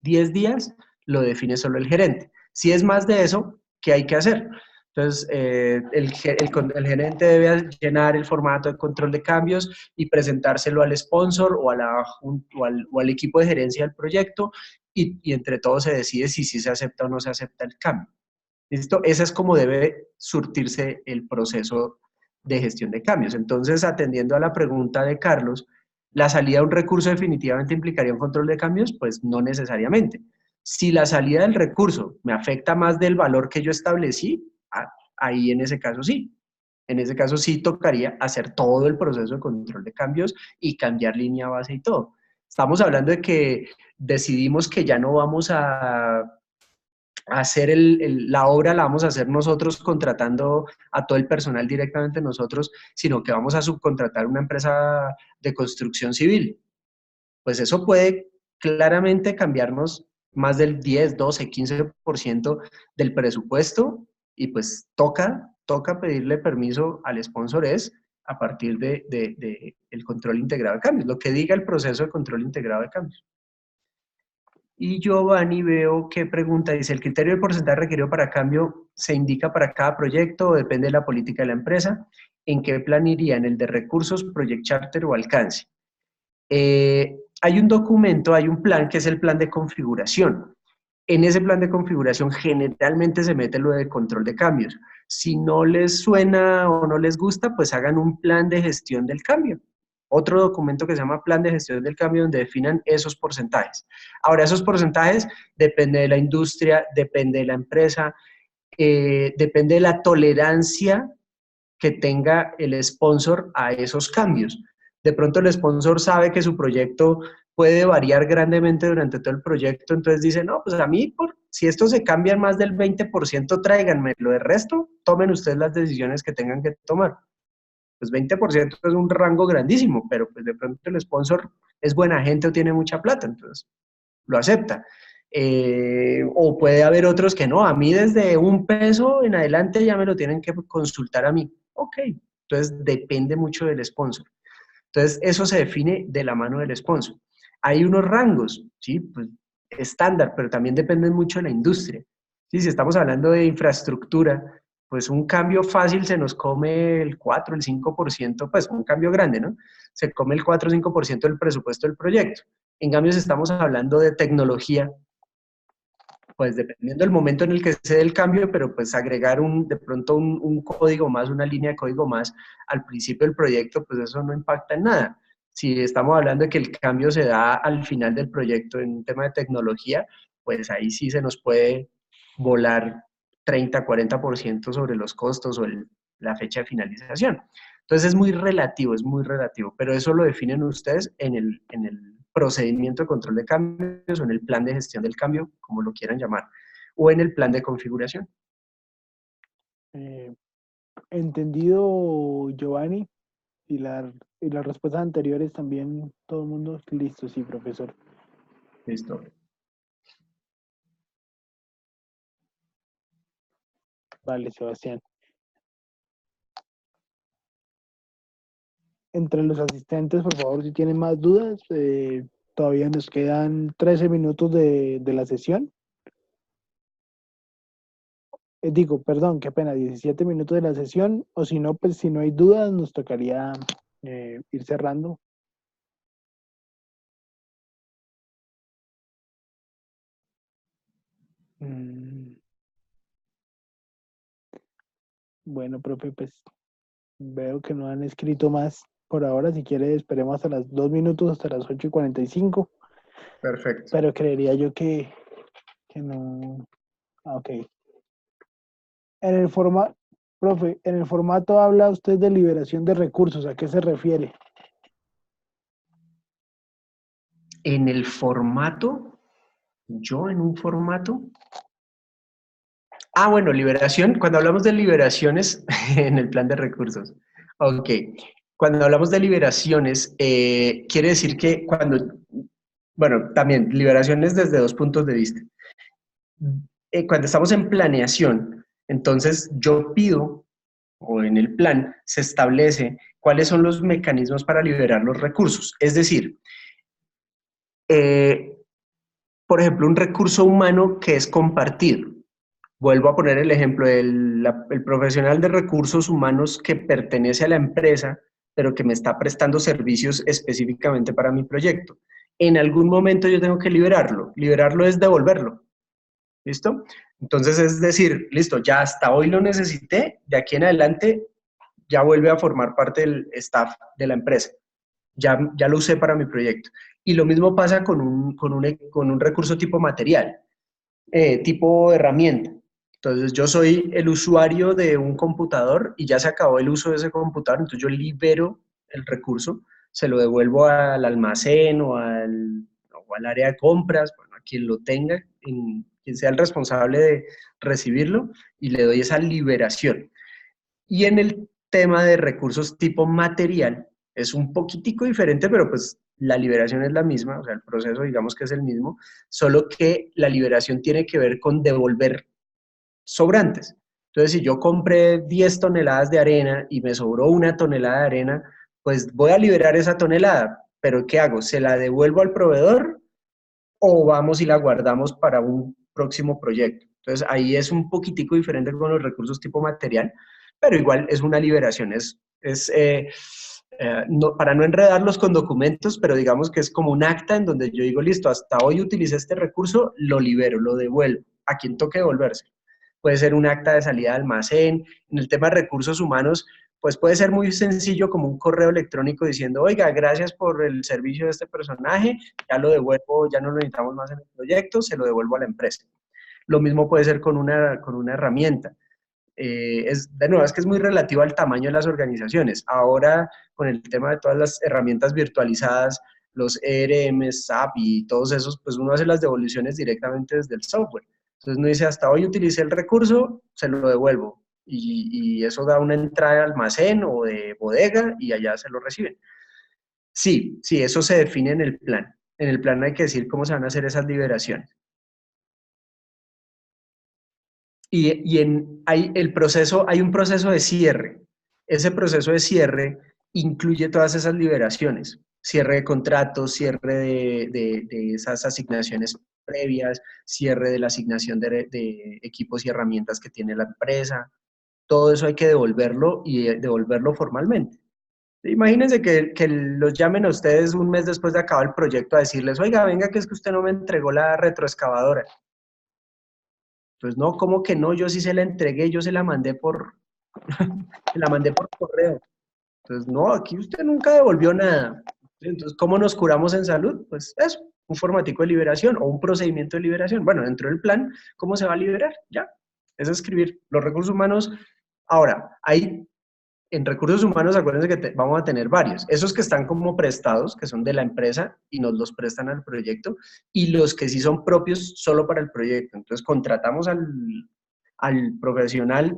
10 días, lo define solo el gerente. Si es más de eso, ¿qué hay que hacer? Entonces, el gerente debe llenar el formato de control de cambios y presentárselo al sponsor o al equipo de gerencia del proyecto y entre todos se decide si se acepta o no se acepta el cambio. ¿Listo? Esa es como debe surtirse el proceso de gestión de cambios. Entonces, atendiendo a la pregunta de Carlos, ¿la salida de un recurso definitivamente implicaría un control de cambios? Pues no necesariamente. Si la salida del recurso me afecta más del valor que yo establecí, ahí en ese caso sí. En ese caso sí tocaría hacer todo el proceso de control de cambios y cambiar línea base y todo. Estamos hablando de que decidimos que ya no vamos a hacer la obra, la vamos a hacer nosotros contratando a todo el personal directamente nosotros, sino que vamos a subcontratar una empresa de construcción civil. Pues eso puede claramente cambiarnos más del 10, 12, 15% del presupuesto y pues toca pedirle permiso al sponsor es a partir de el control integrado de cambios, lo que diga el proceso de control integrado de cambios. Y Giovanni veo que pregunta, dice, ¿el criterio de porcentaje requerido para cambio se indica para cada proyecto o depende de la política de la empresa? ¿En qué plan iría? ¿En el de recursos, project charter o alcance? Hay un documento, hay un plan que es el plan de configuración. En ese plan de configuración generalmente se mete lo de control de cambios. Si no les suena o no les gusta, pues hagan un plan de gestión del cambio. Otro documento que se llama plan de gestión del cambio donde definan esos porcentajes. Ahora, esos porcentajes depende de la industria, depende de la empresa, depende de la tolerancia que tenga el sponsor a esos cambios. De pronto el sponsor sabe que su proyecto puede variar grandemente durante todo el proyecto, entonces dice, no, pues a mí, si esto se cambia más del 20%, tráiganmelo, de resto, tomen ustedes las decisiones que tengan que tomar. Pues 20% es un rango grandísimo, pero pues de pronto el sponsor es buena gente o tiene mucha plata, entonces lo acepta. O puede haber otros que no, a mí desde $1 en adelante ya me lo tienen que consultar a mí. Ok, entonces depende mucho del sponsor. Entonces eso se define de la mano del sponsor. Hay unos rangos, ¿sí? Pues estándar, pero también dependen mucho de la industria. ¿Sí? Si estamos hablando de infraestructura, pues un cambio fácil se nos come el 4, el 5%, pues un cambio grande, ¿no? Se come el 4 o 5% del presupuesto del proyecto. En cambio, si estamos hablando de tecnología, pues dependiendo del momento en el que se dé el cambio, pero pues agregar de pronto un código más, una línea de código más al principio del proyecto, pues eso no impacta en nada. Si estamos hablando de que el cambio se da al final del proyecto en un tema de tecnología, pues ahí sí se nos puede volar 30-40% sobre los costos o la fecha de finalización. Entonces es muy relativo, pero eso lo definen ustedes en el procedimiento de control de cambios o en el plan de gestión del cambio, como lo quieran llamar, o en el plan de configuración. Eh, entendido, Giovanni, y, y las respuestas anteriores también, todo el mundo listo, sí, profesor. Listo. Vale, Sebastián. Entre los asistentes, por favor, si tienen más dudas, todavía nos quedan 13 minutos de la sesión. Digo, perdón, qué pena, 17 minutos de la sesión, o si no, pues si no hay dudas, nos tocaría ir cerrando. Mm, bueno, profe, pues veo que no han escrito más por ahora. Si quiere, esperemos hasta las 2 minutos, hasta las 8:45. Perfecto. Pero creería yo que no. Ah, ok. En el formato, profe, en el formato habla usted de liberación de recursos. ¿A qué se refiere? En el formato, yo en un formato. Ah, bueno, liberación, cuando hablamos de liberaciones en el plan de recursos. Ok, cuando hablamos de liberaciones, quiere decir que bueno, también liberaciones desde dos puntos de vista. Cuando estamos en planeación, entonces yo pido, o en el plan, se establece cuáles son los mecanismos para liberar los recursos. Es decir, eh, por ejemplo, un recurso humano que es compartido. Vuelvo a poner el ejemplo del profesional de recursos humanos que pertenece a la empresa, pero que me está prestando servicios específicamente para mi proyecto. En algún momento yo tengo que liberarlo. Liberarlo es devolverlo. ¿Listo? Entonces es decir, listo, ya hasta hoy lo necesité, de aquí en adelante ya vuelve a formar parte del staff de la empresa. Ya lo usé para mi proyecto. Y lo mismo pasa con un recurso tipo material, tipo herramienta. Entonces yo soy el usuario de un computador y ya se acabó el uso de ese computador, entonces yo libero el recurso, se lo devuelvo al almacén o al área de compras, bueno, a quien lo tenga, quien sea el responsable de recibirlo, y le doy esa liberación. Y en el tema de recursos tipo material, es un poquitico diferente, pero pues la liberación es la misma, o sea, el proceso digamos que es el mismo, solo que la liberación tiene que ver con devolver sobrantes. Entonces, si yo compré 10 toneladas de arena y me sobró una tonelada de arena, pues voy a liberar esa tonelada, pero ¿qué hago? ¿Se la devuelvo al proveedor o vamos y la guardamos para un próximo proyecto? Entonces, ahí es un poquitico diferente con los recursos tipo material, pero igual es una liberación, para no enredarlos con documentos, pero digamos que es como un acta en donde yo digo, listo, hasta hoy utilicé este recurso, lo libero, lo devuelvo, a quien toque devolverse. Puede ser un acta de salida de almacén. En el tema de recursos humanos, pues puede ser muy sencillo como un correo electrónico diciendo, oiga, gracias por el servicio de este personaje, ya lo devuelvo, ya no lo necesitamos más en el proyecto, se lo devuelvo a la empresa. Lo mismo puede ser con una herramienta. De nuevo, es que es muy relativo al tamaño de las organizaciones. Ahora, con el tema de todas las herramientas virtualizadas, los ERM, SAP y todos esos, pues uno hace las devoluciones directamente desde el software. Entonces uno dice, hasta hoy utilicé el recurso, se lo devuelvo. Y eso da una entrada de almacén o de bodega y allá se lo reciben. Sí, sí, eso se define en el plan. En el plan hay que decir cómo se van a hacer esas liberaciones. Hay un proceso de cierre. Ese proceso de cierre incluye todas esas liberaciones, cierre de contratos, cierre de esas asignaciones previas, cierre de la asignación de equipos y herramientas que tiene la empresa. Todo eso hay que devolverlo y devolverlo formalmente. Imagínense que los llamen a ustedes un mes después de acabar el proyecto a decirles, oiga, venga, que es que usted no me entregó la retroexcavadora. Entonces, no, ¿cómo que no? Yo sí se la entregué, yo se la mandé se la mandé por correo. Entonces, no, aquí usted nunca devolvió nada. Entonces, ¿cómo nos curamos en salud? Pues eso, un formatico de liberación o un procedimiento de liberación. Bueno, dentro del plan, ¿cómo se va a liberar? Ya, es escribir los recursos humanos. Ahora, hay en recursos humanos, acuérdense que vamos a tener varios. Esos que están como prestados, que son de la empresa y nos los prestan al proyecto, y los que sí son propios solo para el proyecto. Entonces, contratamos al profesional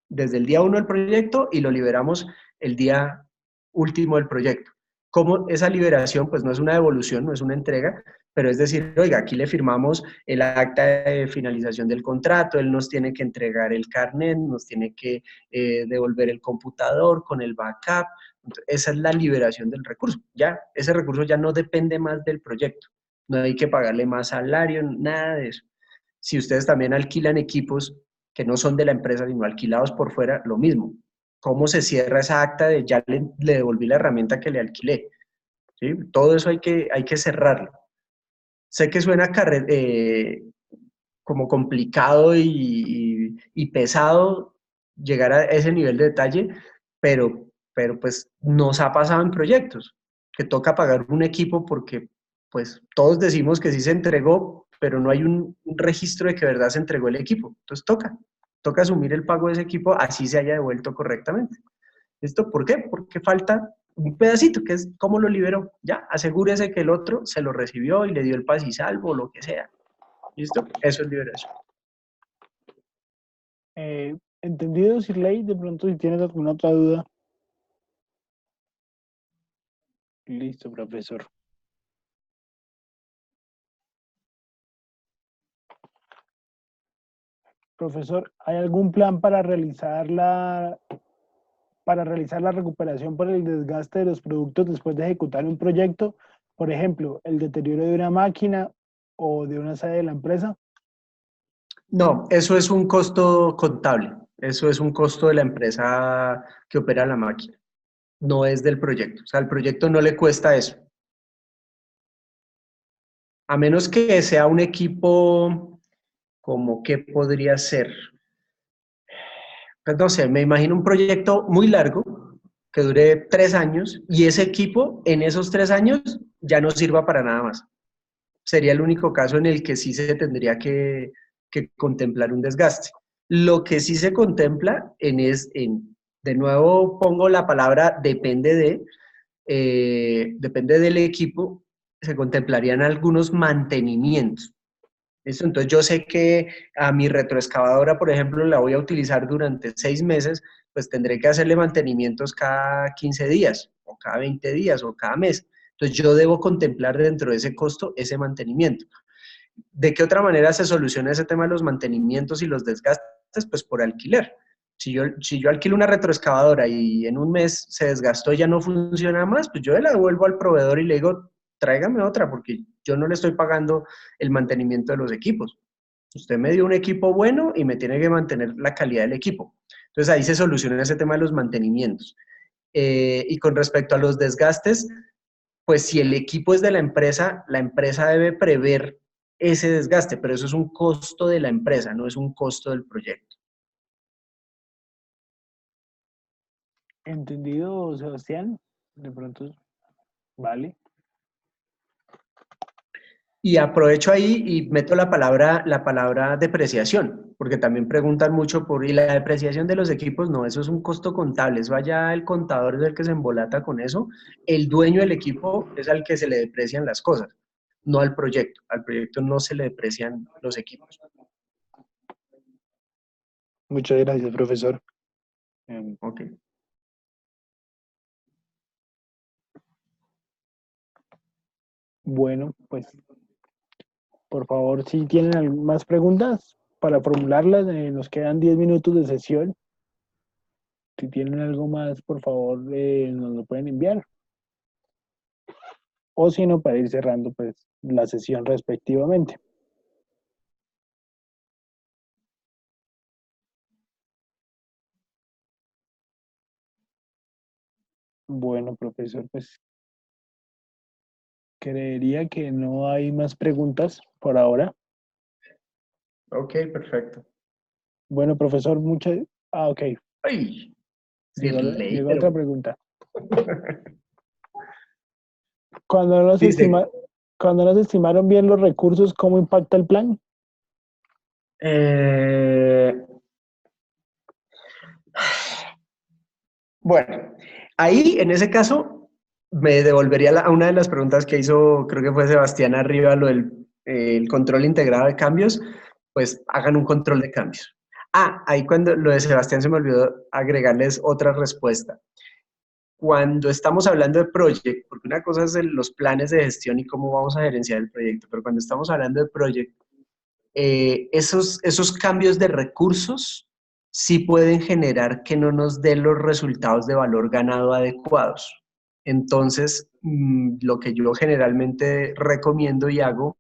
desde el día 1 del proyecto y lo liberamos el día último del proyecto. Como esa liberación, pues no es una devolución, no es una entrega, pero es decir, oiga, aquí le firmamos el acta de finalización del contrato, él nos tiene que entregar el carnet, nos tiene que devolver el computador con el backup. Entonces, esa es la liberación del recurso. Ya, ese recurso ya no depende más del proyecto. No hay que pagarle más salario, nada de eso. Si ustedes también alquilan equipos que no son de la empresa, sino alquilados por fuera, lo mismo. ¿Cómo se cierra esa acta de ya le devolví la herramienta que le alquilé? ¿Sí? Todo eso hay que cerrarlo. Sé que suena como complicado y pesado llegar a ese nivel de detalle, pero pues nos ha pasado en proyectos, que toca pagar un equipo porque pues todos decimos que sí se entregó, pero no hay un registro de que de verdad se entregó el equipo. Entonces toca asumir el pago de ese equipo así se haya devuelto correctamente. ¿Esto por qué? Porque falta un pedacito, que es cómo lo liberó. Ya, asegúrese que el otro se lo recibió y le dio el paz y salvo o lo que sea. ¿Listo? Eso es liberación. Entendido, Sirley, de pronto si tienes alguna otra duda. Listo, profesor. Profesor, ¿hay algún plan para realizar la recuperación por el desgaste de los productos después de ejecutar un proyecto? Por ejemplo, el deterioro de una máquina o de una sede de la empresa. No, eso es un costo contable. Eso es un costo de la empresa que opera la máquina. No es del proyecto. O sea, al proyecto no le cuesta eso. A menos que sea un equipo como que podría ser. Pues no sé, me imagino un proyecto muy largo que dure 3 años y ese equipo en esos 3 años ya no sirva para nada más. Sería el único caso en el que sí se tendría que contemplar un desgaste. Lo que sí se contempla de nuevo pongo la palabra depende del equipo, se contemplarían algunos mantenimientos. ¿Listo? Entonces yo sé que a mi retroexcavadora, por ejemplo, la voy a utilizar durante 6 meses, pues tendré que hacerle mantenimientos cada 15 días, o cada 20 días, o cada mes. Entonces yo debo contemplar dentro de ese costo ese mantenimiento. ¿De qué otra manera se soluciona ese tema de los mantenimientos y los desgastes? Pues por alquiler. Si yo alquilo una retroexcavadora y en un mes se desgastó y ya no funciona más, pues yo la devuelvo al proveedor y le digo, tráigame otra, porque yo no le estoy pagando el mantenimiento de los equipos. Usted me dio un equipo bueno y me tiene que mantener la calidad del equipo. Entonces ahí se soluciona ese tema de los mantenimientos. Y con respecto a los desgastes, pues si el equipo es de la empresa debe prever ese desgaste, pero eso es un costo de la empresa, no es un costo del proyecto. ¿Entendido, Sebastián? De pronto, vale. Y aprovecho ahí y meto la palabra depreciación, porque también preguntan mucho y la depreciación de los equipos, no, eso es un costo contable, eso allá el contador es el que se embolata con eso, el dueño del equipo es al que se le deprecian las cosas, no al proyecto no se le deprecian los equipos. Muchas gracias, profesor. Ok. Bueno, pues por favor, si tienen más preguntas para formularlas, nos quedan 10 minutos de sesión. Si tienen algo más, por favor, nos lo pueden enviar. O si no, para ir cerrando pues la sesión respectivamente. Bueno, profesor, pues creería que no hay más preguntas por ahora. Ok, perfecto. Bueno, profesor, muchas... Ah, ok. Ay, sí, ley, Llegó otra pero... pregunta. Cuando nos Dice, cuando nos estimaron bien los recursos, ¿cómo impacta el plan? eh, bueno, ahí en ese caso me devolvería a una de las preguntas que hizo, creo que fue Sebastián arriba, lo del el control integrado de cambios, pues hagan un control de cambios. Ah, ahí cuando lo de Sebastián se me olvidó agregarles otra respuesta. Cuando estamos hablando de project, porque una cosa es los planes de gestión y cómo vamos a gerenciar el proyecto, pero cuando estamos hablando de project, esos cambios de recursos sí pueden generar que no nos den los resultados de valor ganado adecuados. Entonces, lo que yo generalmente recomiendo y hago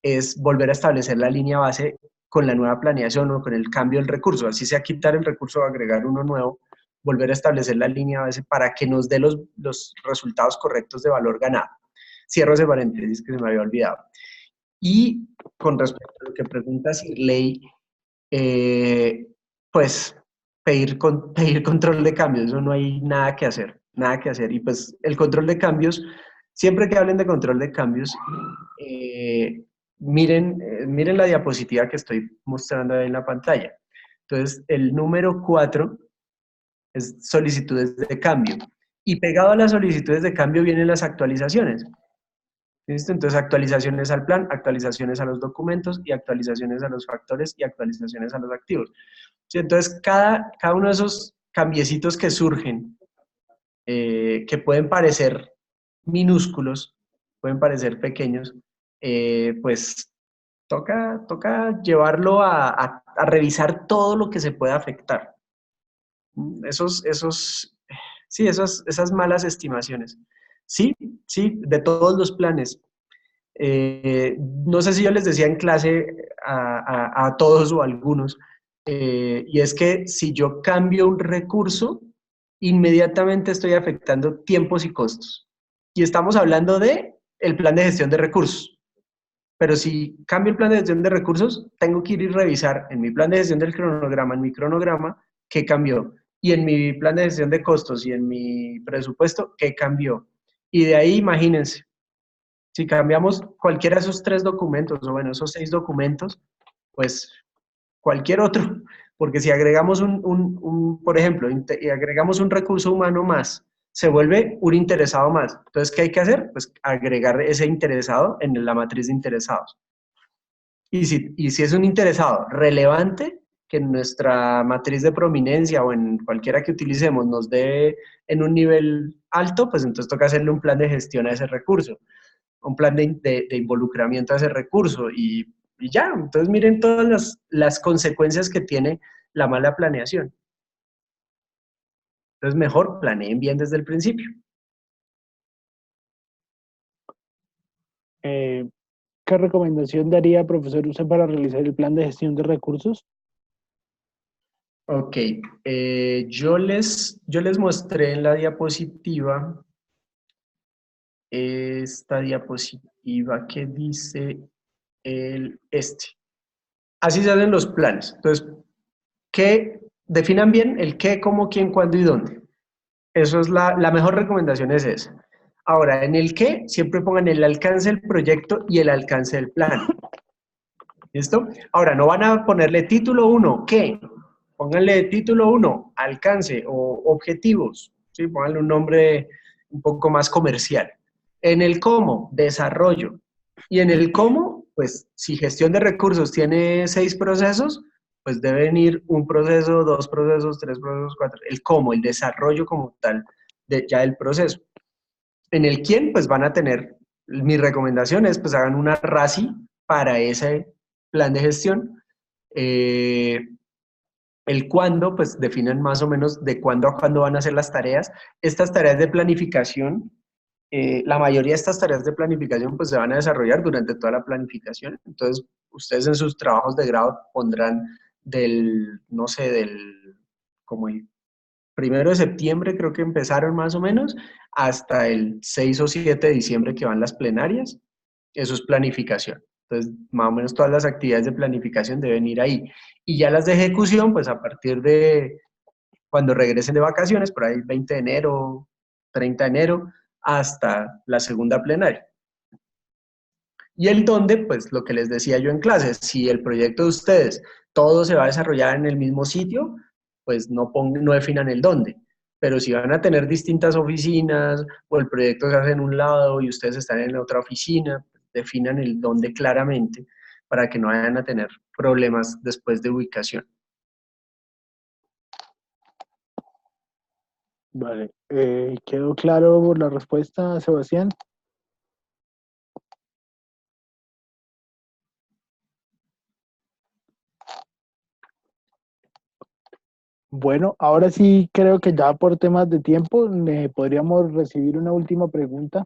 es volver a establecer la línea base con la nueva planeación o con el cambio del recurso, así sea quitar el recurso o agregar uno nuevo, volver a establecer la línea base para que nos dé los resultados correctos de valor ganado. Cierro ese paréntesis que se me había olvidado. Y con respecto a lo que pregunta Sirley, eh, pues pedir control de cambios, eso no hay nada que hacer, nada que hacer. Y pues el control de cambios, siempre que hablen de control de cambios, miren la diapositiva que estoy mostrando ahí en la pantalla. Entonces, el número 4 es solicitudes de cambio. Y pegado a las solicitudes de cambio vienen las actualizaciones. ¿Listo? Entonces, actualizaciones al plan, actualizaciones a los documentos y actualizaciones a los factores y actualizaciones a los activos. ¿Sí? Entonces, cada uno de esos cambiecitos que surgen, que pueden parecer minúsculos, pueden parecer pequeños, pues toca llevarlo a revisar todo lo que se pueda afectar. Sí, esas malas estimaciones. Sí, sí, de todos los planes. No sé si yo les decía en clase a todos o a algunos, y es que si yo cambio un recurso, inmediatamente estoy afectando tiempos y costos. Y estamos hablando de el plan de gestión de recursos. Pero si cambio el plan de gestión de recursos, tengo que ir y revisar en mi plan de gestión del cronograma, en mi cronograma, qué cambió. Y en mi plan de gestión de costos y en mi presupuesto, qué cambió. Y de ahí, imagínense, si cambiamos cualquiera de esos 3 documentos, o bueno, esos 6 documentos, pues cualquier otro, porque si agregamos por ejemplo, y agregamos un recurso humano más, se vuelve un interesado más. Entonces, ¿qué hay que hacer? Pues agregar ese interesado en la matriz de interesados. Y si es un interesado relevante, que en nuestra matriz de prominencia o en cualquiera que utilicemos nos dé en un nivel alto, pues entonces toca hacerle un plan de gestión a ese recurso, un plan de involucramiento a ese recurso y ya. Entonces miren todas las consecuencias que tiene la mala planeación. Entonces mejor planeen bien desde el principio. Eh, ¿Qué recomendación daría, profesor, usted para realizar el plan de gestión de recursos? Ok, yo les mostré en la diapositiva esta diapositiva que dice este. Así se hacen los planes. Entonces, definan bien el qué, cómo, quién, cuándo y dónde. Eso es la mejor recomendación es esa. Ahora, en el qué, siempre pongan el alcance del proyecto y el alcance del plan. ¿Listo? Ahora, no van a ponerle título 1, ¿qué? Pónganle título 1, alcance o objetivos. ¿Sí? Pónganle un nombre un poco más comercial. En el cómo, desarrollo. Y en el cómo, pues si gestión de recursos tiene 6 procesos, pues deben ir un proceso, 2 procesos, 3 procesos, 4. El cómo, el desarrollo como tal ya del proceso. En el quién, pues van a tener, mi recomendación es pues hagan una RACI para ese plan de gestión. Eh, el cuándo, pues definan más o menos de cuándo a cuándo van a hacer las tareas. Estas tareas de planificación, la mayoría de estas tareas de planificación pues se van a desarrollar durante toda la planificación. Entonces, ustedes en sus trabajos de grado pondrán no sé, como el 1 de septiembre creo que empezaron más o menos, hasta el 6 o 7 de diciembre que van las plenarias. Eso es planificación. Entonces, más o menos todas las actividades de planificación deben ir ahí. Y ya las de ejecución, pues a partir de cuando regresen de vacaciones, por ahí 20 de enero, 30 de enero, hasta la segunda plenaria. Y el dónde, pues lo que les decía yo en clases, si el proyecto de ustedes todo se va a desarrollar en el mismo sitio, pues no definan el dónde. Pero si van a tener distintas oficinas o el proyecto se hace en un lado y ustedes están en la otra oficina, definan el dónde claramente para que no vayan a tener problemas después de ubicación. Vale, ¿quedó claro la respuesta, Sebastián? Bueno, ahora sí creo que ya por temas de tiempo podríamos recibir una última pregunta.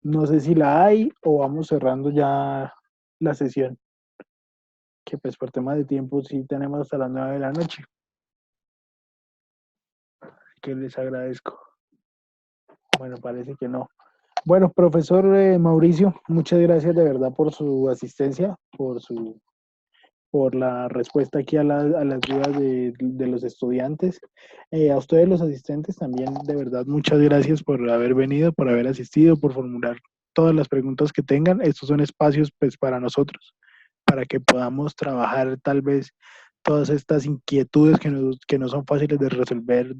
No sé si la hay o vamos cerrando ya la sesión, que pues por temas de tiempo sí tenemos hasta las 9 de la noche, que les agradezco. Bueno, parece que no. Bueno, profesor Mauricio, muchas gracias de verdad por su asistencia, por la respuesta aquí a las dudas de los estudiantes. A ustedes los asistentes también, de verdad, muchas gracias por haber venido, por haber asistido, por formular todas las preguntas que tengan. Estos son espacios pues para nosotros, para que podamos trabajar tal vez todas estas inquietudes que no son fáciles de resolver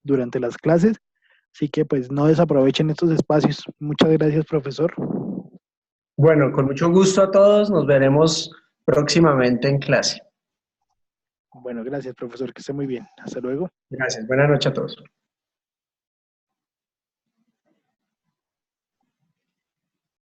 durante las clases. Así que pues no desaprovechen estos espacios. Muchas gracias, profesor. Bueno, con mucho gusto a todos, nos veremos próximamente en clase. Bueno, gracias, profesor, que esté muy bien. Hasta luego. Gracias, buenas noches a todos.